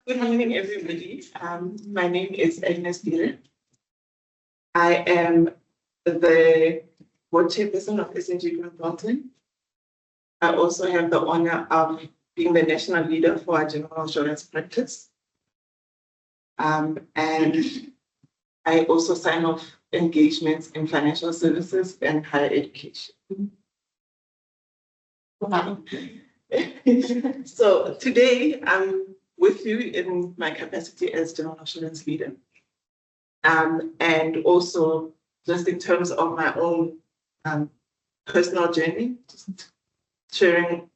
Good morning, everybody. My name is Agnes Dire. I am the board chairperson of SNG Consulting. I also have the honor of being the national leader for our general insurance practice. And I also sign off engagements in financial services and higher education. Wow. So today I'm with you in my capacity as general insurance leader. And also just in terms of my own personal journey, just sharing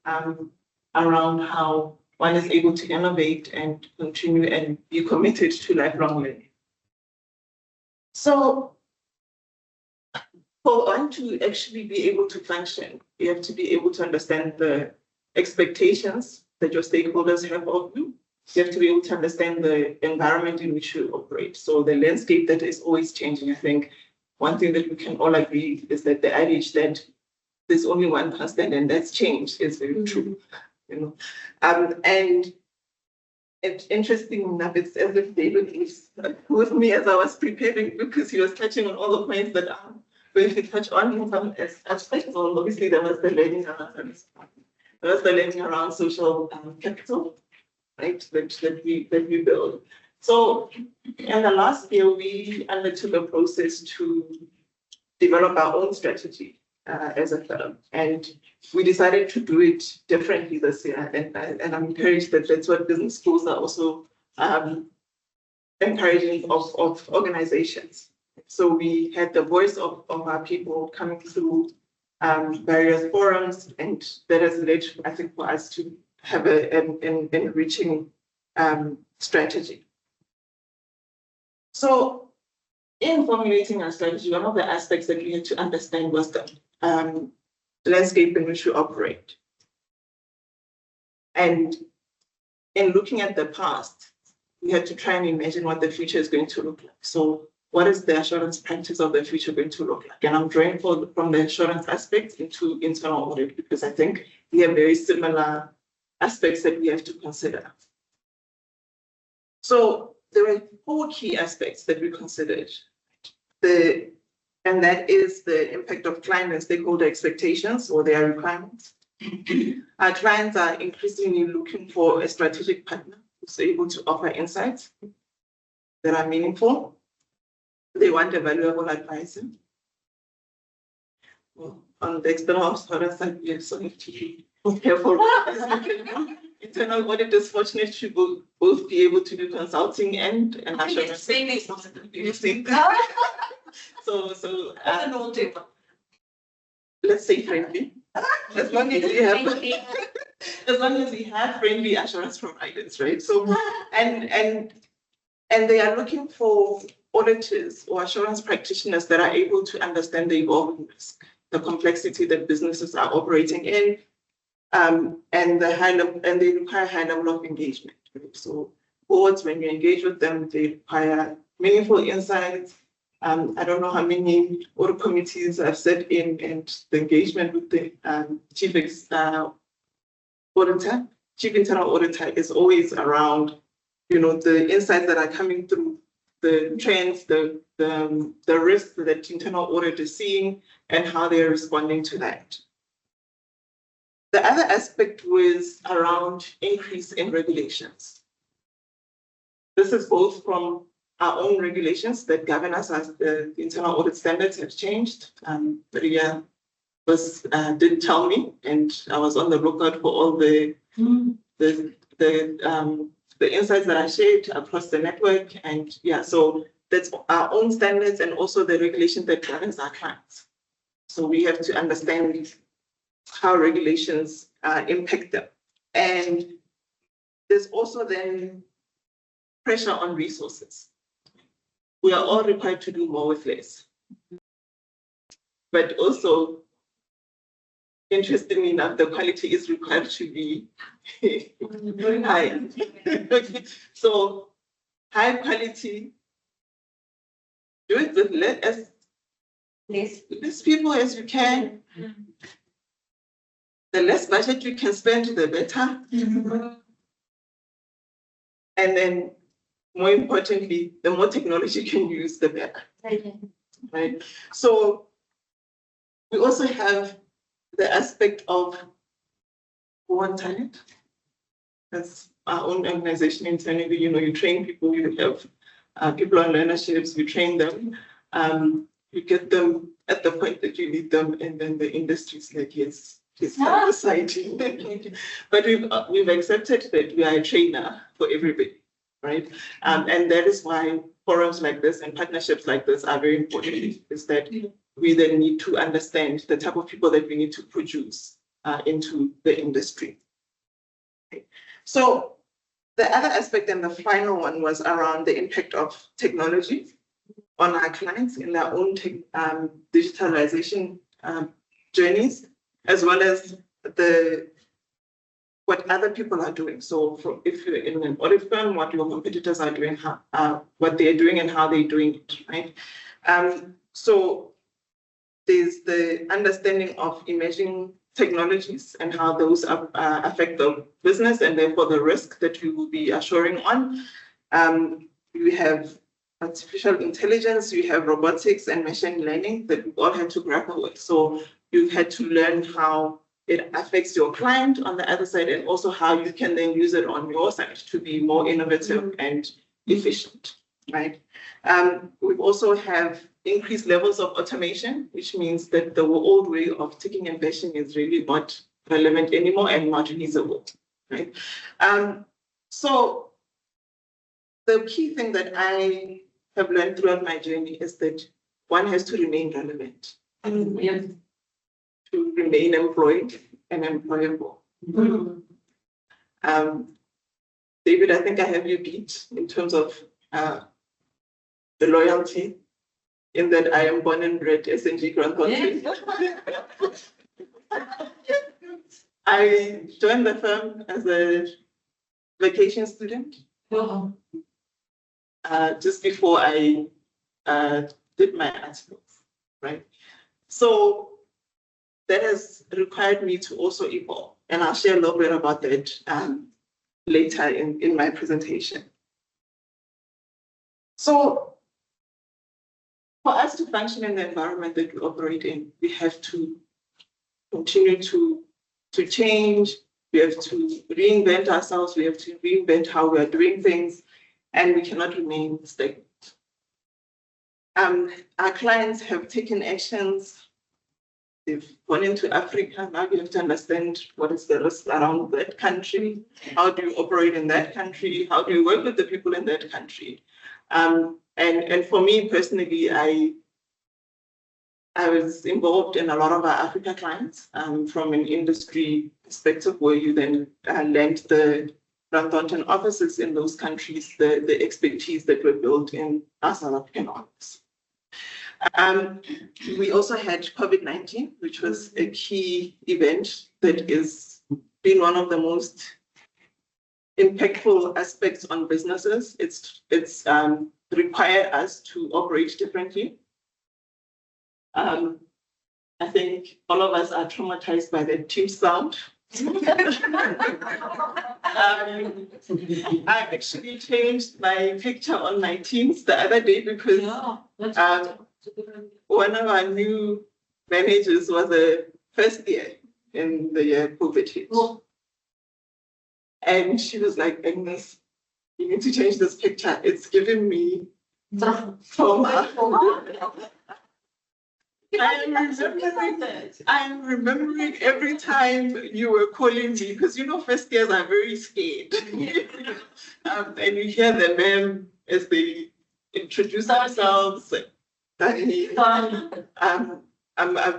around how one is able to innovate and continue and be committed to lifelong learning. So for one to actually be able to function, you have to be able to understand the expectations that your stakeholders have of you. You have to be able to understand the environment in which you operate. So the landscape that is always changing. I think one thing that we can all agree is that the adage that there's only one constant and that's change is very true. And interesting enough, it's as if David was with me as I was preparing because he was touching on all the points that I'm going to touch on in some aspects. So obviously there was the learning around social capital, right? That we build. So in the last year, we undertook a process to develop our own strategy as a firm, and we decided to do it differently this year. And I'm encouraged that that's what business schools are also encouraging of organizations. So we had the voice of our people coming through various forums, and that has led, I think, for us to have an enriching strategy. So in formulating our strategy, one of the aspects that we had to understand was the landscape in which we operate. And in looking at the past, we had to try and imagine what the future is going to look like. So what is the assurance practice of the future going to look like? And I'm drawing from the assurance aspects into internal audit because I think we have very similar aspects that we have to consider. So there were 4 key aspects that we considered. And that is the impact of client and stakeholder expectations or their requirements. Our clients are increasingly looking for a strategic partner who's able to offer insights that are meaningful. They want a valuable advisor. Well, on the external assurance side, we also have to be careful. Internal audit is fortunate to both be able to do consulting and assurance. So let's say friendly. As long as we have friendly assurance providers, right? So and they are looking for auditors or assurance practitioners that are able to understand the evolving risk, the complexity that businesses are operating in, and they require a high level of engagement. Right? So boards, when you engage with them, they require meaningful insights. I don't know how many audit committees I've sat in, and the engagement with the chief internal auditor is always around, the insights that are coming through, the trends, the risks that internal audit is seeing, and how they're responding to that. The other aspect was around increase in regulations. This is both from our own regulations that govern us as the internal audit standards have changed. Maria did tell me, and I was on the lookout for all the insights that I shared across the network. And yeah, so that's our own standards and also the regulation that governs our clients. So we have to understand how regulations impact them. And there's also then pressure on resources. We are all required to do more with less. But also, interestingly enough, the quality is required to be high. So high quality, do it with less people as you can. The less budget you can spend, the better. And then more importantly, the more technology you can use, the better. Right? So we also have the aspect of war talent. That's our own organization internally. You train people, you have people on learnerships, you train them, you get them at the point that you need them, and then the industry's like, yes, please come aside. But we've accepted that we are a trainer for everybody, right? And that is why forums like this and partnerships like this are very important, is that we then need to understand the type of people that we need to produce into the industry. Okay. So the other aspect and the final one was around the impact of technology on our clients in their own digitalization journeys, as well as what other people are doing. So if you're in an audit firm, what your competitors are doing, what they're doing and how they're doing it, right? So there's the understanding of emerging technologies and how those affect the business and therefore the risk that you will be assuring on. You have artificial intelligence, you have robotics and machine learning that we all had to grapple with. So you've had to learn how it affects your client on the other side and also how you can then use it on your side to be more innovative and efficient, right? We also have increased levels of automation, which means that the old way of ticking and bashing is really not relevant anymore and not feasible, right? So the key thing that I have learned throughout my journey is that one has to remain relevant, to remain employed and employable. David, I think I have you beat in terms of the loyalty, in that I am born and bred SNG Grand Country. I joined the firm as a vacation student. Just before I did my articles, right? So that has required me to also evolve, and I'll share a little bit about that later in my presentation. So for us to function in the environment that we operate in, we have to continue to change, we have to reinvent ourselves, we have to reinvent how we are doing things, and we cannot remain stagnant. Our clients have taken actions. They've gone into Africa. Now you have to understand what is the risk around that country. How do you operate in that country? How do you work with the people in that country? And for me personally, I was involved in a lot of our Africa clients from an industry perspective, where you then lend the Ranthonton offices in those countries the expertise that were built in our South African office. We also had COVID-19, which was a key event that has been one of the most impactful aspects on businesses. It's required us to operate differently. I think all of us are traumatized by the team sound. I actually changed my picture on my Teams the other day because one of our new managers was a first year in the year COVID hit. And she was like, Agnes, you need to change this picture. It's giving me trauma. I'm remembering every time you were calling me, because first years are very scared. And you hear the ma'am as they introduce themselves. I've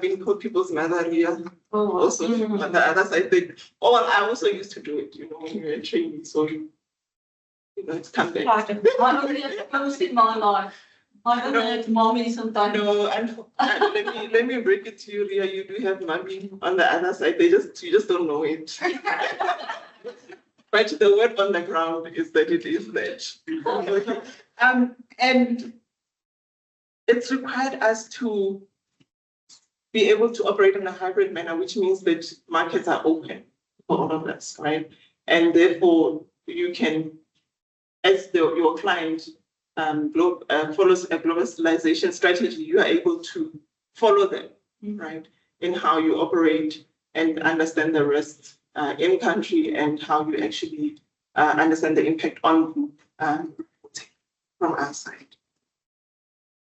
been called people's mother here. Also on the other side, I also used to do it, when you were a trainee, so it's come back. I only have post in my life. I don't have mommy sometimes. No, and let me break it to you, Ria. You do have mommy on the other side. You just don't know it. But the word on the ground is that it is that. And it's required us to be able to operate in a hybrid manner, which means that markets are open for all of us, right? And therefore, you can as your client follows a globalization strategy, you are able to follow them, right, in how you operate and understand the risks in country and how you actually understand the impact on group from our side.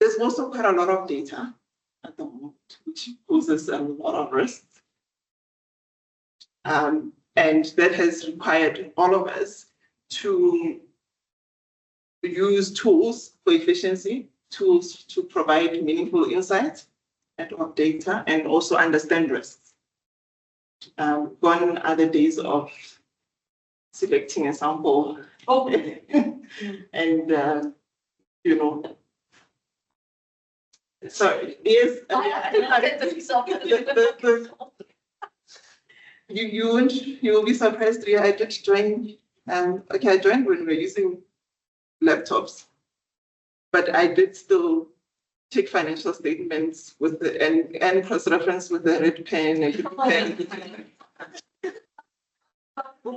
There's also quite a lot of data at the moment, which poses a lot of risks. And that has required all of us to use tools for efficiency, tools to provide meaningful insights of data, and also understand risks. Gone are the days of selecting a sample and sorry, yes. You will be surprised. I did join. I joined when we were using laptops, but I did still take financial statements with the and cross-reference with the red pen and blue pen.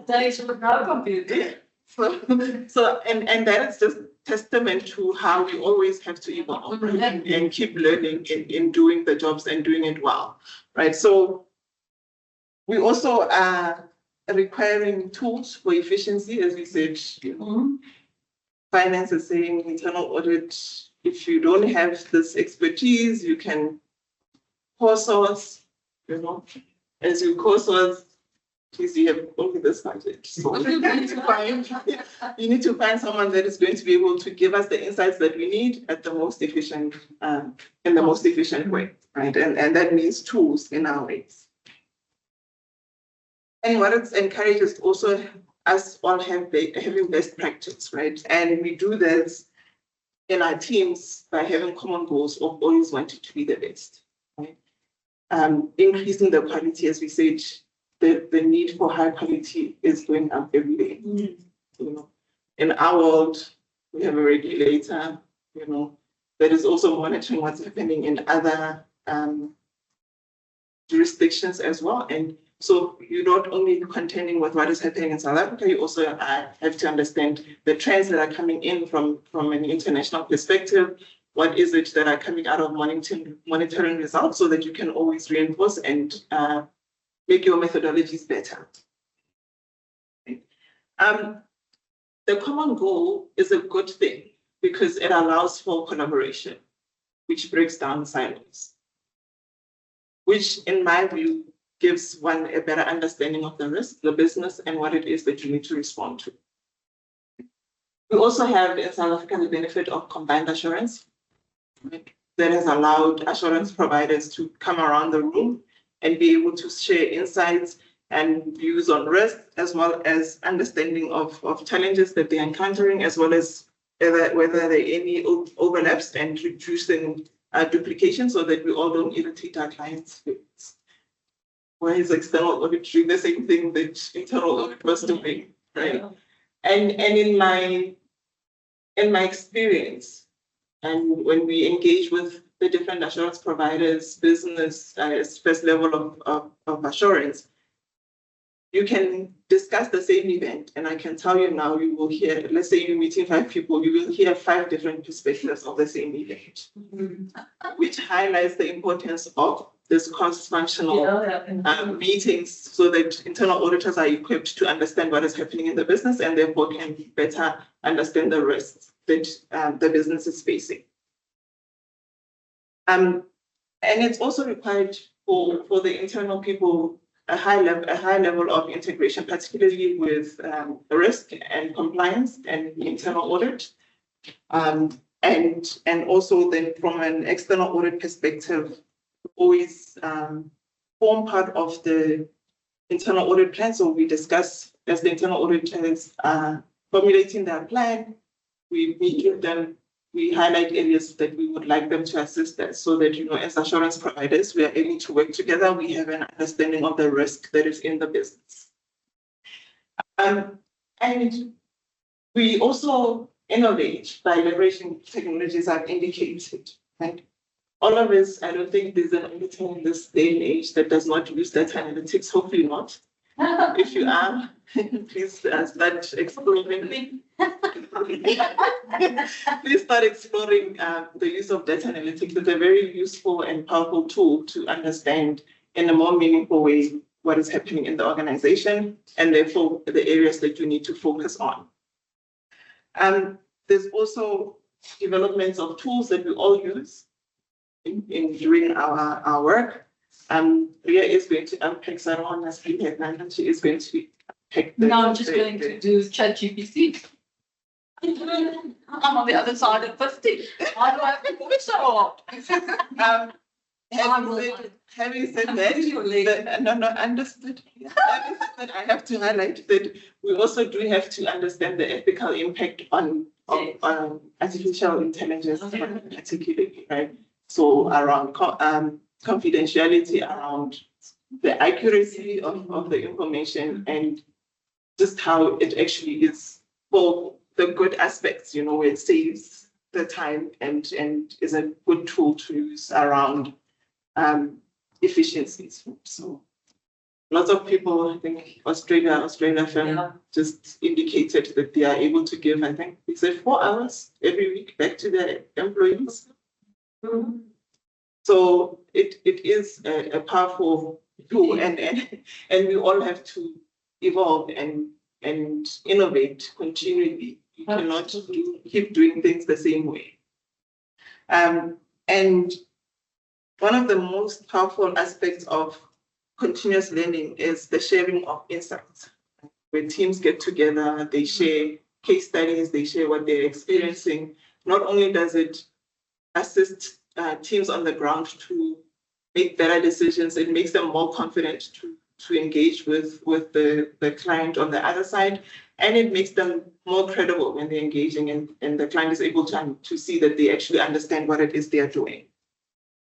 Days with no computer. So and that is just testament to how we always have to evolve and keep learning in doing the jobs and doing it well, right? So we also are requiring tools for efficiency, as we said. Finance is saying internal audit. If you don't have this expertise, you can co-source. As you co-source, please, you have only this budget. So you need to find someone that is going to be able to give us the insights that we need at the most efficient, in the most efficient way, right? And that means tools in our ways. And what it's encouraged is also us all having best practice, right? And we do this in our teams by having common goals of always wanting to be the best, right? Increasing the quality, as we said, the need for high quality is going up every day. In our world, we have a regulator, that is also monitoring what's happening in other jurisdictions as well. And so you're not only contending with what is happening in South Africa, you also have to understand the trends that are coming in from an international perspective. What is it that are coming out of monitoring results so that you can always reinforce and make your methodologies better. The common goal is a good thing because it allows for collaboration, which breaks down silos, which in my view gives one a better understanding of the risk, the business, and what it is that you need to respond to. We also have in South Africa the benefit of combined assurance, right, that has allowed assurance providers to come around the room and be able to share insights and views on risk, as well as understanding of challenges that they're encountering, as well as whether there are any overlaps and reducing duplication so that we all don't irritate our clients. Why is external audit doing the same thing that internal audit was doing, right? And in my experience, and when we engage with the different assurance providers, business, first level of assurance, you can discuss the same event, and I can tell you now, you will hear, let's say you're meeting 5 people, you will hear 5 different perspectives of the same event, which highlights the importance of this cross-functional meetings so that internal auditors are equipped to understand what is happening in the business and therefore can better understand the risks that the business is facing. And it's also required for the internal people a high level of integration, particularly with risk and compliance and internal audit. And also then from an external audit perspective, always form part of the internal audit plan. So we discuss as the internal auditors are formulating their plan, we meet with them, we highlight areas that we would like them to assist us so that, as assurance providers, we are able to work together. We have an understanding of the risk that is in the business. And we also innovate by leveraging technologies I've indicated, right? All of us, I don't think there's an auditor in this day and age that does not use data analytics, hopefully not. If you are, please start exploring. please start exploring the use of data analytics. It's a very useful and powerful tool to understand in a more meaningful way what is happening in the organization and therefore the areas that you need to focus on. There's also developments of tools that we all use in doing our work. Ria is going to unpack Saron as we have and she is going to unpack the. No, I'm just going to do ChatGPT. I'm on the other side of 50. Why do I have to move so hard? Having said that, understood. Having said that, I have to highlight that we also do have to understand the ethical impact on artificial intelligence, particularly, right? So around confidentiality, around the accuracy of the information, and just how it actually is for the good aspects, where it saves the time and is a good tool to use around efficiencies. So lots of people, I think Australia firm just indicated that they are able to give, I think they said 4 hours every week back to their employees. Mm-hmm. So it is a powerful tool, and we all have to evolve and innovate continually. You cannot keep doing things the same way. And one of the most powerful aspects of continuous learning is the sharing of insights. When teams get together, they share case studies, they share what they're experiencing. Not only does it assist teams on the ground to make better decisions, it makes them more confident to engage with the client on the other side, and it makes them more credible when they're engaging, and the client is able to see that they actually understand what it is they are doing.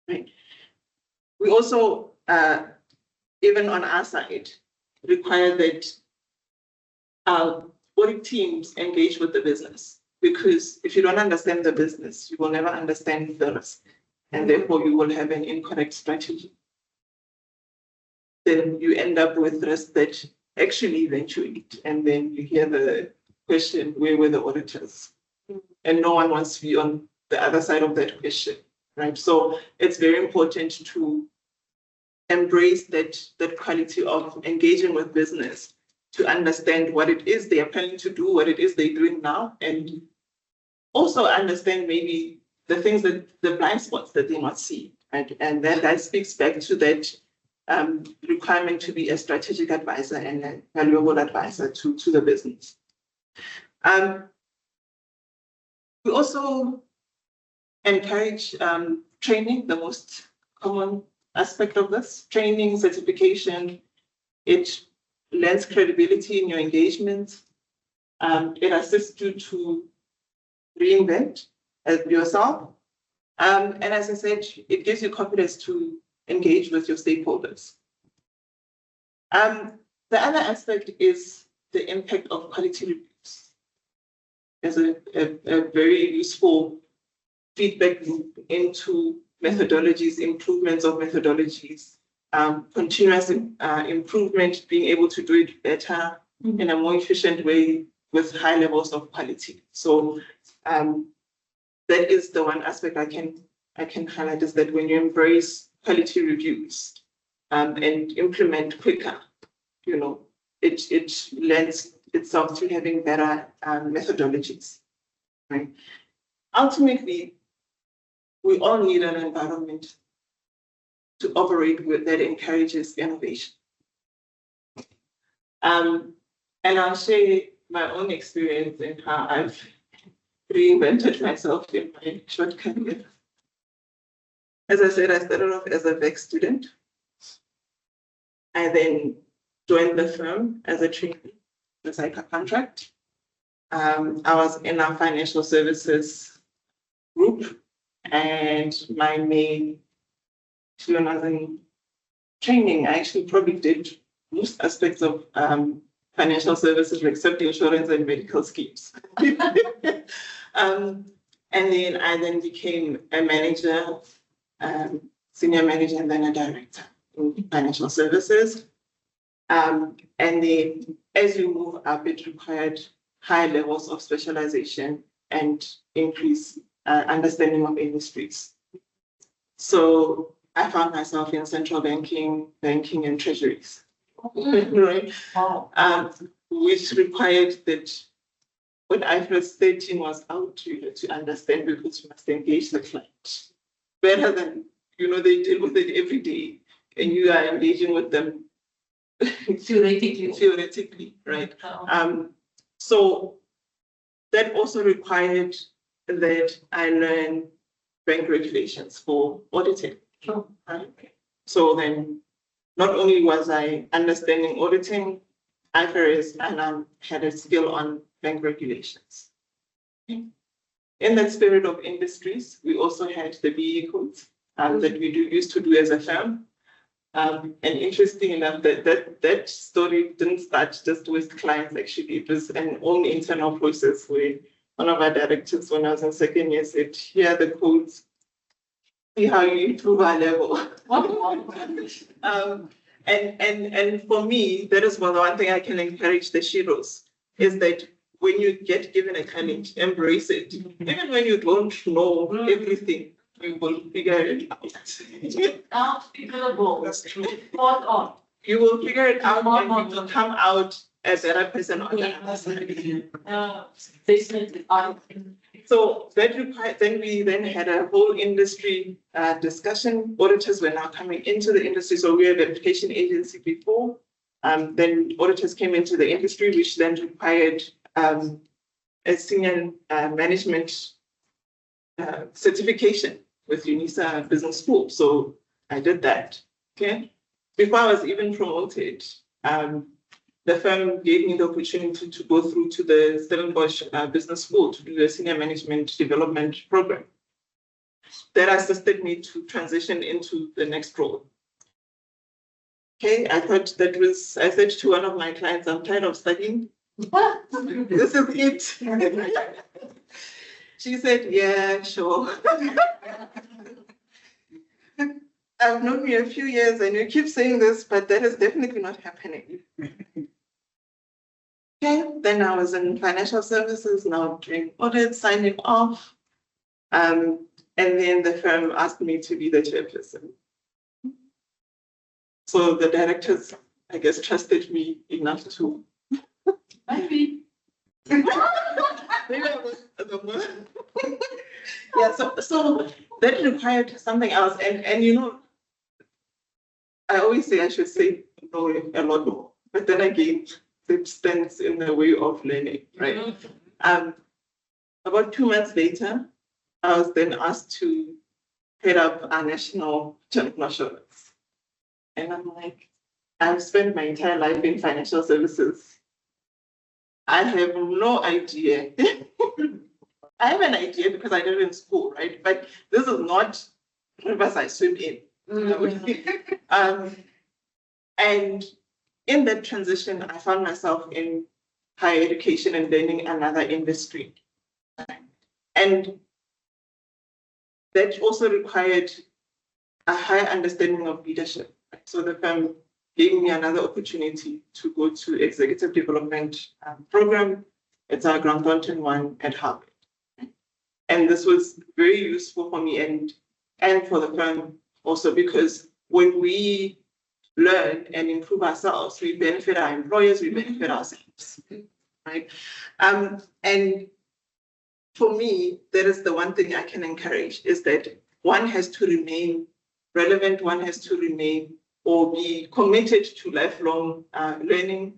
Right. We also, even on our side, require that our audit teams engage with the business, because if you don't understand the business, you will never understand the risk, and therefore you will have an incorrect strategy. Then you end up with risk that actually eventuate, and then you hear the question, where were the auditors? And no one wants to be on the other side of that question, right? So it's very important to embrace that quality of engaging with business, to understand what it is they are planning to do, what it is they're doing now, and also understand maybe the things the blind spots that they not see, right? And then that speaks back to that requirement to be a strategic advisor and a valuable advisor to the business. We also encourage training, the most common aspect of this. Training, certification, it lends credibility in your engagement. It assists you to reinvent yourself. And as I said, it gives you confidence to engage with your stakeholders. The other aspect is the impact of quality reviews. There's a very useful feedback loop into methodologies, improvements of methodologies, continuous improvement, being able to do it better in a more efficient way with high levels of quality. So that is the one aspect I can highlight, is that when you embrace quality reviews and implement quicker, it lends itself to having better methodologies. Right? Ultimately, we all need an environment to operate with that encourages innovation. And I'll share my own experience in how I've reinvented myself in my short career. As I said, I started off as a VEC student. I then joined the firm as a trainee, the cycle contract. I was in our financial services group, and my main, when I was in training, I actually probably did most aspects of financial services, except insurance and medical schemes. And then I became a manager, senior manager, and then a director in financial services. And then as you move up, it required high levels of specialization and increase understanding of industries. So I found myself in central banking, and treasuries, right? Wow. Which required that when IFRS 13 was out, you had to understand because you must engage the client better than, they deal with it every day and you are engaging with them theoretically, right? So that also required that I learn bank regulations for auditing. Sure. Right? So then not only was I understanding auditing, IFRS, and I had a skill on bank regulations. In that spirit of industries, we also had the BE codes that we used to do as a firm. And interesting enough, that story didn't start just with clients, actually. It was an own internal process where one of our directors, when I was in second year, said, here are the codes, see how you improve our level. And for me, that is one thing I can encourage the Shiros, is that when you get given a challenge, embrace it. Even when you don't know everything, you will figure it out. That's true. Spot on. You will figure it out and you will come out a better person on the other side. Definitely. So that required, then we had a whole industry discussion. Auditors were now coming into the industry. So we were a verification agency before. Then auditors came into the industry, which then required a senior management certification with UNISA Business School. So I did that. Okay. Before I was even promoted, the firm gave me the opportunity to go through to the Stellenbosch Business School to do a senior management development program. That assisted me to transition into the next role. Okay, I said to one of my clients, I'm tired of studying. This is it. She said, yeah, sure. I've known you a few years and you keep saying this, but that is definitely not happening. Okay, then I was in financial services, now doing audit, signing off. And then the firm asked me to be the chairperson. So the directors, I guess, trusted me enough to. Maybe. Maybe I was the yeah, so that required something else. And I always say I should say no a lot more, but then again, it stands in the way of learning, right? About 2 months later, I was then asked to head up our national general assurance. And I'm like, I've spent my entire life in financial services. I have no idea. I have an idea because I did it in school, right? But this is not rivers I swim in. And in that transition, I found myself in higher education and learning another industry. And that also required a higher understanding of leadership. So the firm gave me another opportunity to go to executive development program. It's our Grant Thornton one at Harvard. And this was very useful for me and for the firm also, because when we learn and improve ourselves, we benefit our employers, we benefit ourselves, right? And for me, that is the one thing I can encourage, is that one has to remain relevant, one has to remain or be committed to lifelong learning.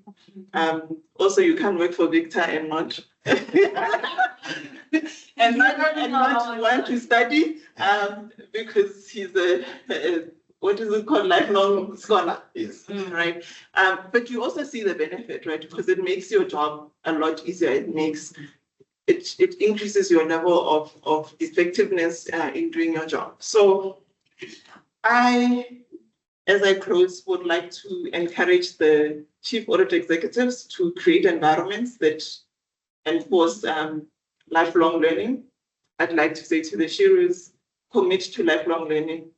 Also, you can't work for Victor and not and not want to study because he's a what is it called, lifelong scholar, yes, right? But you also see the benefit, right? Because it makes your job a lot easier. It increases your level of effectiveness in doing your job. So as I close, would like to encourage the chief audit executives to create environments that enforce lifelong learning. I'd like to say to the Shiros, commit to lifelong learning.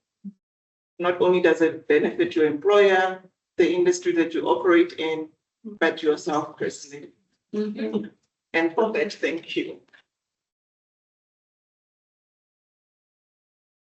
Not only does it benefit your employer, the industry that you operate in, but yourself personally. And for that, thank you.